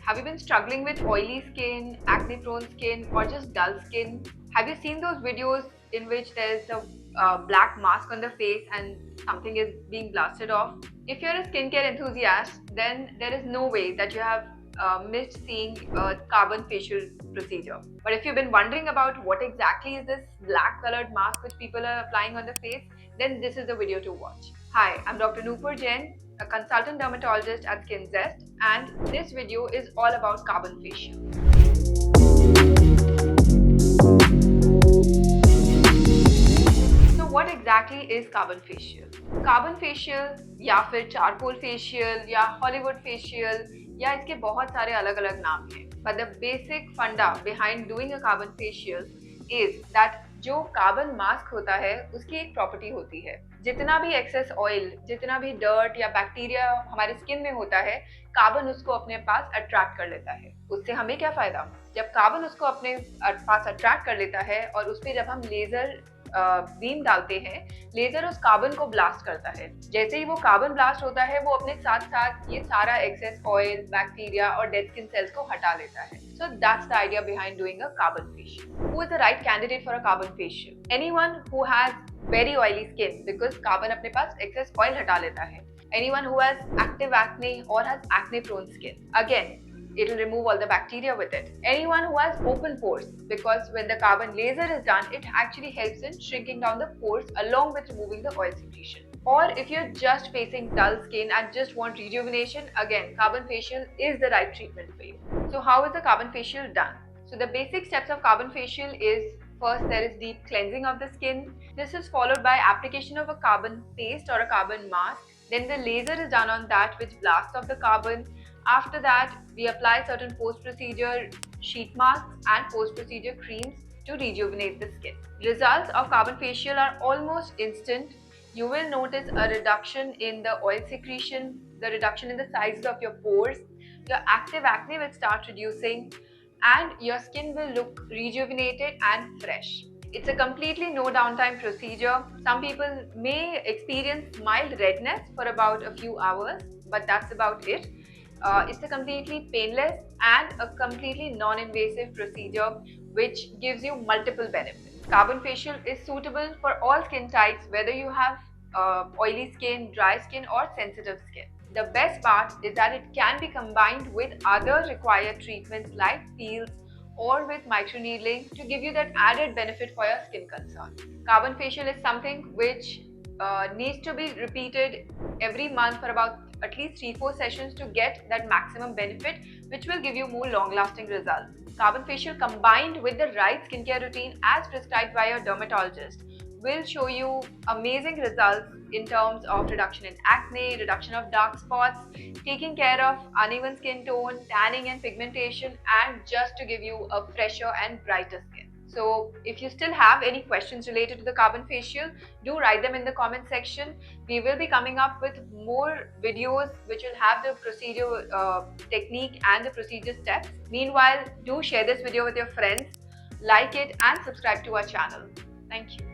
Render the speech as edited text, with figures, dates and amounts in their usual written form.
Have you been struggling with oily skin, acne prone skin, or just dull skin? Have you seen those videos in which there's a black mask on the face and something is being blasted off? If you're a skincare enthusiast, then there is no way that you have missed seeing a carbon facial procedure. But if you've been wondering about what exactly is this black colored mask which people are applying on the face, then this is the video to watch. Hi, I'm Dr. Noopur Jain, a consultant dermatologist at SkinZest, and this video is all about carbon facial. So what exactly is carbon facial? Carbon facial या फिर charcoal facial या Hollywood facial या इसके बहुत सारे अलग अलग नाम हैं. But the basic funda behind doing a carbon facial is that जो कार्बन मास्क होता है उसकी एक प्रॉपर्टी होती है, जितना भी एक्सेस ऑयल, जितना भी डर्ट या बैक्टीरिया हमारी स्किन में होता है, कार्बन उसको अपने पास अट्रैक्ट कर लेता है. उससे हमें क्या फायदा? जब कार्बन उसको अपने पास अट्रैक्ट कर लेता है और उस पर जब हम लेजर बीम डालते हैं, लेजर उस कार्बन को ब्लास्ट करता है. जैसे ही वो कार्बन ब्लास्ट होता है, वो अपने साथ साथ ये सारा एक्सेस ऑयल, बैक्टीरिया और डेड स्किन सेल्स को हटा लेता है. So that's the idea behind doing a carbon facial. Who is the right candidate for a carbon facial? Anyone who has very oily skin, because carbon अपने पास excess oil हटा लेता है. Anyone who has active acne or has acne prone skin. Again, it will remove all the bacteria with it. Anyone who has open pores, because when the carbon laser is done, it actually helps in shrinking down the pores along with removing the oil secretion. Or if you're just facing dull skin and just want rejuvenation, again, carbon facial is the right treatment for you. So how is the carbon facial done? So the basic steps of carbon facial is, first there is deep cleansing of the skin. This is followed by application of a carbon paste or a carbon mask. Then the laser is done on that, which blasts off the carbon. After that, we apply certain post-procedure sheet masks and post-procedure creams to rejuvenate the skin. Results of carbon facial are almost instant. You will notice a reduction in the oil secretion, the reduction in the size of your pores, your active acne will start reducing, and your skin will look rejuvenated and fresh. It's a completely no downtime procedure. Some people may experience mild redness for about a few hours, but that's about it. It's a completely painless and a completely non-invasive procedure which gives you multiple benefits. Carbon facial is suitable for all skin types, whether you have oily skin, dry skin or sensitive skin. The best part is that it can be combined with other required treatments like peels or with microneedling to give you that added benefit for your skin concern. Carbon facial is something which needs to be repeated every month for about at least 3-4 sessions to get that maximum benefit, which will give you more long-lasting results. Carbon facial combined with the right skincare routine as prescribed by your dermatologist will show you amazing results in terms of reduction in acne, reduction of dark spots, taking care of uneven skin tone, tanning and pigmentation, and just to give you a fresher and brighter skin. So if you still have any questions related to the carbon facial, do write them in the comment section. We will be coming up with more videos which will have the procedure technique and the procedure steps. Meanwhile, do share this video with your friends, like it and subscribe to our channel. Thank you.